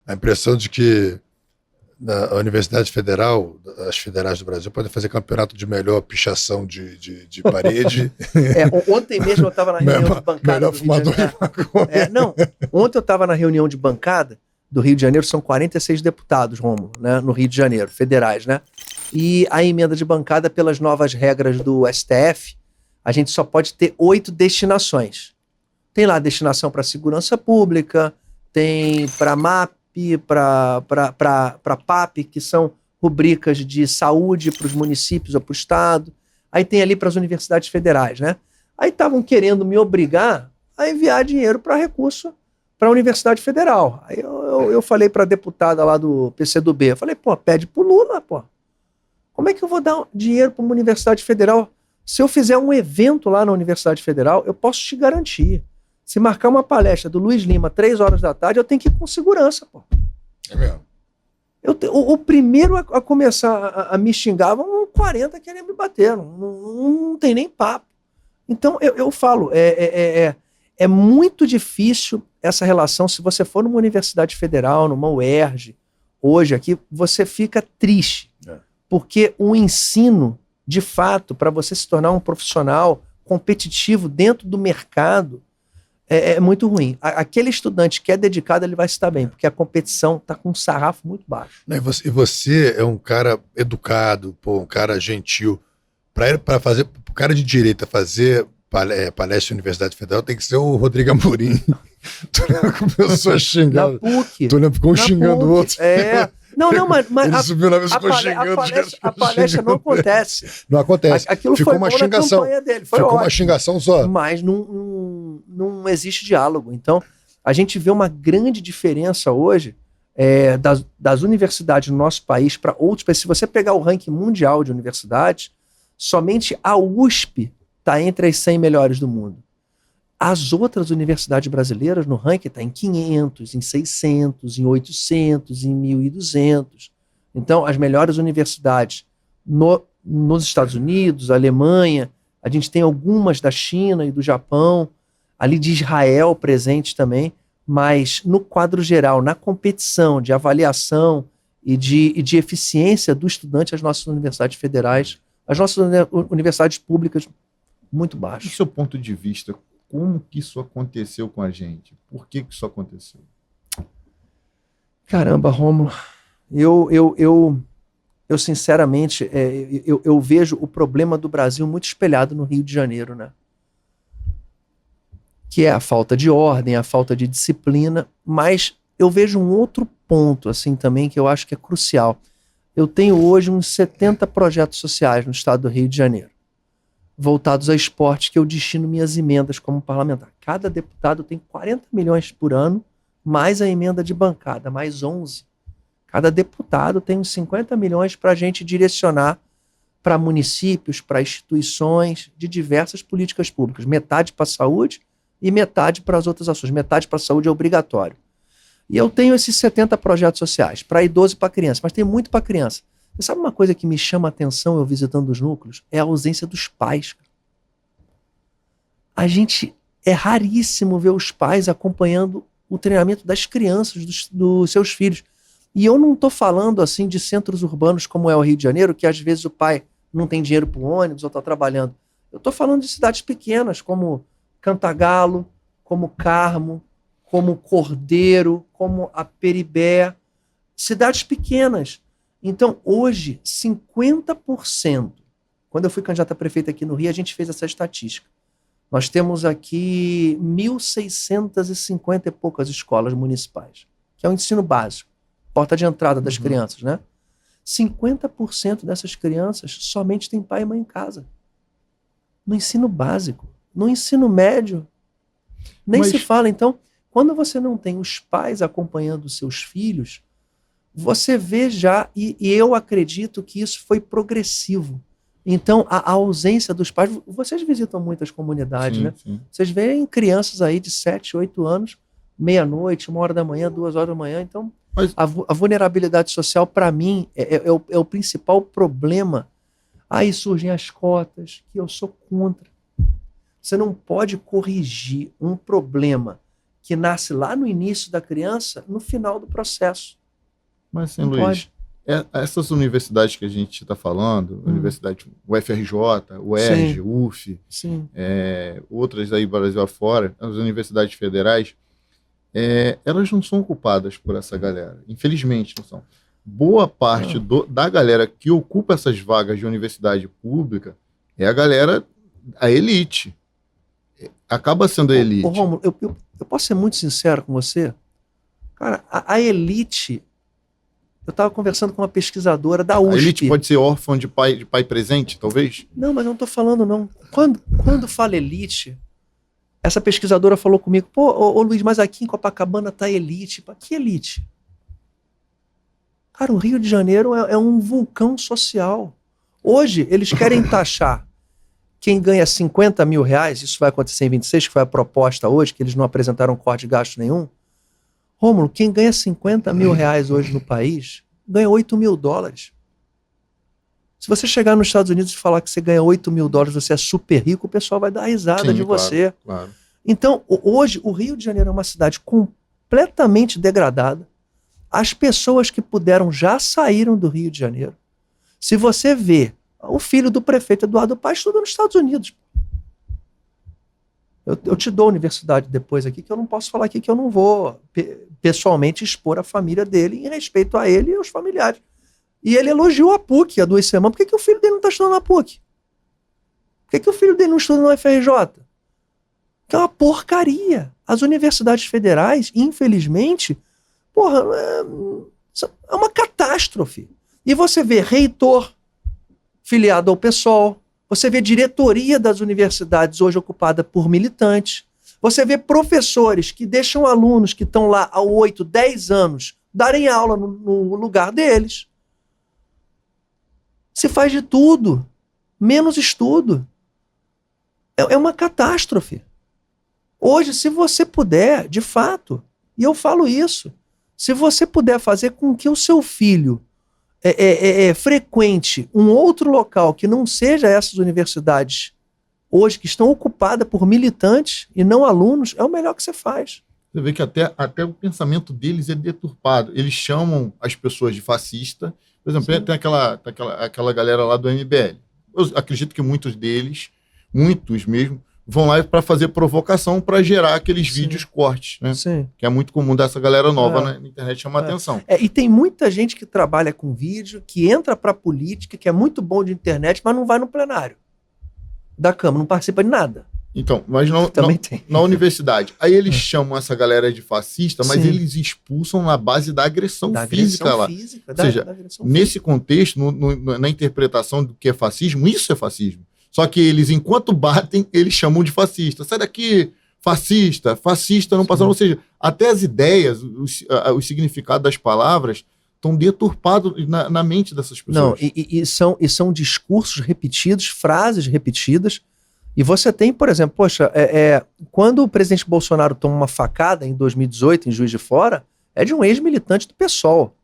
a impressão de que na Universidade Federal, as federais do Brasil podem fazer campeonato de melhor pichação de parede. Ontem mesmo eu estava na reunião de bancada melhor do Rio de fumador de maconha. Não, ontem eu estava na reunião de bancada do Rio de Janeiro, são 46 deputados, Rômulo, né, no Rio de Janeiro, federais, né? E a emenda de bancada, pelas novas regras do STF, a gente só pode ter 8 destinações. Tem lá destinação para segurança pública, tem para MAP, para PAP, que são rubricas de saúde para os municípios ou para o Estado. Aí tem ali para as universidades federais, né? Aí estavam querendo me obrigar a enviar dinheiro para recurso para a Universidade Federal. Aí eu falei para a deputada lá do PCdoB, eu falei, pede pro Lula, Como é que eu vou dar dinheiro para uma Universidade Federal? Se eu fizer um evento lá na Universidade Federal, eu posso te garantir. Se marcar uma palestra do Luiz Lima 3 horas da tarde, eu tenho que ir com segurança, É mesmo? O primeiro a começar a me xingar, vão 40 querem me bater, não tem nem papo. Então, eu falo, é muito difícil essa relação. Se você for numa universidade federal, numa UERJ, hoje aqui, você fica triste. Porque o ensino, de fato, para você se tornar um profissional competitivo dentro do mercado, é muito ruim. Aquele estudante que é dedicado, ele vai se dar bem, porque a competição está com um sarrafo muito baixo. E você é um cara educado, um cara gentil. Para fazer, o cara de direita fazer palestra na Universidade Federal tem que ser o Rodrigo Amorim. Tu lembra que começou a xingar? Na PUC. Tu lembra que ficou um xingando o outro? Mas ele subiu na vez e ficou xingando. A palestra não acontece. Não acontece. Aquilo ficou foi uma bom xingação. Na campanha dele. Foi ficou ótimo. Uma xingação só. Mas não existe diálogo. Então, a gente vê uma grande diferença hoje das universidades no nosso país para outros países. Se você pegar o ranking mundial de universidades, somente a USP está entre as 100 melhores do mundo. As outras universidades brasileiras no ranking estão em 500, em 600, em 800, em 1.200. Então, as melhores universidades nos Estados Unidos, Alemanha, a gente tem algumas da China e do Japão, ali de Israel presentes também, mas no quadro geral, na competição de avaliação e de eficiência do estudante, as nossas universidades federais, as nossas universidades públicas, muito baixas. Do seu ponto de vista, como que isso aconteceu com a gente? Por que isso aconteceu? Caramba, Rômulo, eu sinceramente, eu vejo o problema do Brasil muito espelhado no Rio de Janeiro, né? Que é a falta de ordem, a falta de disciplina, mas eu vejo um outro ponto, assim, também, que eu acho que é crucial. Eu tenho hoje uns 70 projetos sociais no estado do Rio de Janeiro, voltados a esportes, que eu destino minhas emendas como parlamentar. Cada deputado tem 40 milhões por ano, mais a emenda de bancada, mais 11. Cada deputado tem uns 50 milhões para a gente direcionar para municípios, para instituições de diversas políticas públicas. Metade para a saúde e metade para as outras ações. Metade para a saúde é obrigatório. E eu tenho esses 70 projetos sociais, para idoso e para criança, mas tem muito para criança. Você sabe uma coisa que me chama a atenção eu visitando os núcleos? É a ausência dos pais. É raríssimo ver os pais acompanhando o treinamento das crianças, dos seus filhos. E eu não estou falando assim de centros urbanos como é o Rio de Janeiro, que às vezes o pai não tem dinheiro para o ônibus ou está trabalhando. Eu estou falando de cidades pequenas, como Cantagalo, como Carmo, como Cordeiro, como Aperibé. Cidades pequenas. Então, hoje, 50%, quando eu fui candidato a prefeito aqui no Rio, a gente fez essa estatística. Nós temos aqui 1.650 e poucas escolas municipais, que é o ensino básico, porta de entrada das crianças, né? 50% dessas crianças somente tem pai e mãe em casa. No ensino básico. No ensino médio, nem se fala. Então, quando você não tem os pais acompanhando os seus filhos, você vê já, e eu acredito que isso foi progressivo. Então, a ausência dos pais... Vocês visitam muitas comunidades, né? Sim. Vocês veem crianças aí de 7, 8 anos, meia-noite, 1 hora da manhã, 2 horas da manhã. Então, a vulnerabilidade social, para mim, é o principal problema. Aí surgem as cotas, que eu sou contra. Você não pode corrigir um problema que nasce lá no início da criança, no final do processo. Mas, assim, Não Luiz, pode. essas universidades que a gente está falando, universidade, o FRJ, o ERJ, Sim. UF, Sim. outras aí Brasil afora, as universidades federais, elas não são ocupadas por essa galera. Infelizmente, não são. Boa parte da galera que ocupa essas vagas de universidade pública é a galera, a elite. Acaba sendo a elite. Ô, Rômulo, eu posso ser muito sincero com você? Cara, a elite... Eu estava conversando com uma pesquisadora da USP. A elite pode ser órfã de pai presente, talvez? Não, mas eu não estou falando, não. Quando fala elite, essa pesquisadora falou comigo, pô, ô Luiz, mas aqui em Copacabana tá elite. Que elite? Cara, o Rio de Janeiro é um vulcão social. Hoje, eles querem taxar quem ganha 50 mil reais, isso vai acontecer em 26, que foi a proposta hoje, que eles não apresentaram corte de gasto nenhum. Rômulo, quem ganha 50 mil reais hoje no país, ganha 8 mil dólares. Se você chegar nos Estados Unidos e falar que você ganha 8 mil dólares, você é super rico, o pessoal vai dar risada de você. Claro. Então, hoje, o Rio de Janeiro é uma cidade completamente degradada. As pessoas que puderam já saíram do Rio de Janeiro. Se você vê, o filho do prefeito Eduardo Paes estuda nos Estados Unidos. Eu te dou a universidade depois aqui, que eu não posso falar aqui que eu não vou pessoalmente expor a família dele em respeito a ele e aos familiares. E ele elogiou a PUC há 2 semanas. Por que o filho dele não está estudando na PUC? Por que o filho dele não estuda no FRJ? Que é uma porcaria. As universidades federais, infelizmente, porra, é uma catástrofe. E você vê reitor filiado ao PSOL, você vê diretoria das universidades hoje ocupada por militantes, você vê professores que deixam alunos que estão lá há 8, 10 anos darem aula no lugar deles. Se faz de tudo, menos estudo. É uma catástrofe. Hoje, se você puder, de fato, e eu falo isso, se você puder fazer com que o seu filho frequente um outro local que não seja essas universidades hoje, que estão ocupadas por militantes e não alunos, é o melhor que você faz. Você vê que até o pensamento deles é deturpado. Eles chamam as pessoas de fascista. Por exemplo, Sim. tem aquela galera lá do MBL. Eu acredito que muitos deles, muitos mesmo, vão lá para fazer provocação para gerar aqueles vídeos cortes, né? Sim. Que é muito comum dessa galera nova na internet, chama atenção. E tem muita gente que trabalha com vídeo, que entra para política, que é muito bom de internet, mas não vai no plenário da Câmara, não participa de nada. Então, mas na universidade. Aí eles chamam essa galera de fascista, mas Sim. eles expulsam na base da agressão física lá. Ou seja, nesse contexto, na interpretação do que é fascismo, isso é fascismo. Só que eles, enquanto batem, eles chamam de fascista. Sai daqui, fascista não passa. Ou seja, até as ideias, os significados das palavras estão deturpados na mente dessas pessoas. Não, e são discursos repetidos, frases repetidas. E você tem, por exemplo, quando o presidente Bolsonaro toma uma facada em 2018, em Juiz de Fora, é de um ex-militante do PSOL.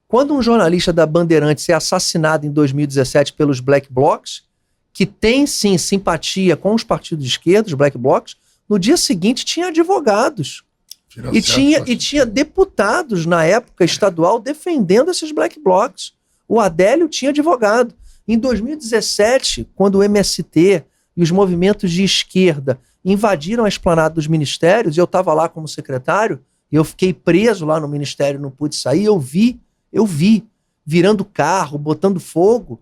Quando um jornalista da Bandeirantes é assassinado em 2017 pelos Black Blocs, que tem sim simpatia com os partidos de esquerda, os Black Blocs, no dia seguinte tinha advogados. E tinha deputados na época estadual defendendo esses Black Blocs. O Adélio tinha advogado. Em 2017, quando o MST e os movimentos de esquerda invadiram a esplanada dos ministérios, e eu estava lá como secretário, e eu fiquei preso lá no ministério, não pude sair, eu vi, virando carro, botando fogo.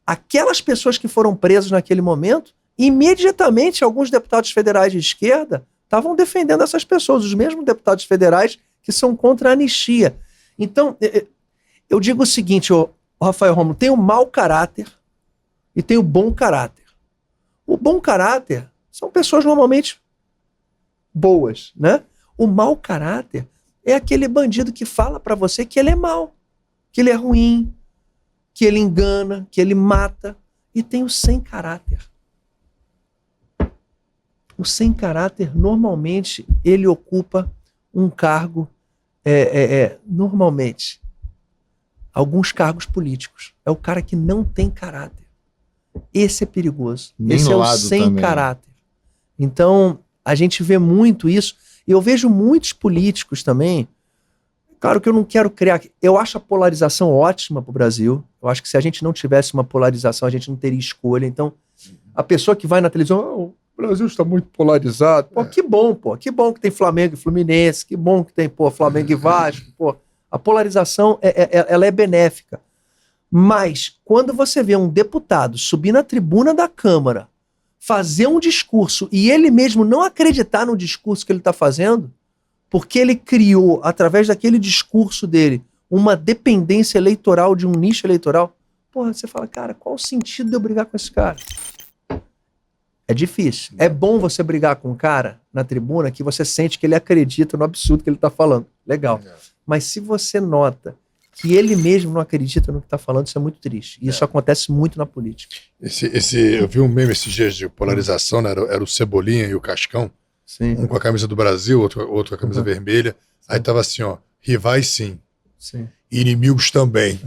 Aquelas pessoas que foram presas naquele momento, imediatamente alguns deputados federais de esquerda estavam defendendo essas pessoas, os mesmos deputados federais que são contra a anistia. Então, eu digo o seguinte, Rafael Rômulo, tem o mau caráter e tem o bom caráter. O bom caráter são pessoas normalmente boas, né? O mau caráter é aquele bandido que fala pra você que ele é mau, que ele é ruim, que ele engana, que ele mata. E tem o sem caráter. O sem caráter, normalmente, ele ocupa um cargo, normalmente, alguns cargos políticos. É o cara que não tem caráter. Esse é perigoso. Esse é o sem caráter. Então, a gente vê muito isso. E eu vejo muitos políticos também. Claro que eu não quero criar. Eu acho a polarização ótima para o Brasil. Eu acho que se a gente não tivesse uma polarização, a gente não teria escolha. Então, a pessoa que vai na televisão, o Brasil está muito polarizado. Pô, que bom, pô. Que bom que tem Flamengo e Fluminense. Que bom que tem, pô, Flamengo e Vasco. Pô. A polarização, ela é benéfica. Mas, quando você vê um deputado subir na tribuna da Câmara, fazer um discurso e ele mesmo não acreditar no discurso que ele está fazendo, porque ele criou, através daquele discurso dele, uma dependência eleitoral de um nicho eleitoral, porra, você fala, cara, qual o sentido de eu brigar com esse cara? É difícil. É bom você brigar com um cara na tribuna que você sente que ele acredita no absurdo que ele está falando. Legal. Mas se você nota que ele mesmo não acredita no que está falando, isso é muito triste. E isso acontece muito na política. Eu vi um meme esses dias de polarização, né? Era o Cebolinha e o Cascão. Sim. Um com a camisa do Brasil, outro com a camisa vermelha. Aí tava assim, ó, rivais sim. Sim. Inimigos também.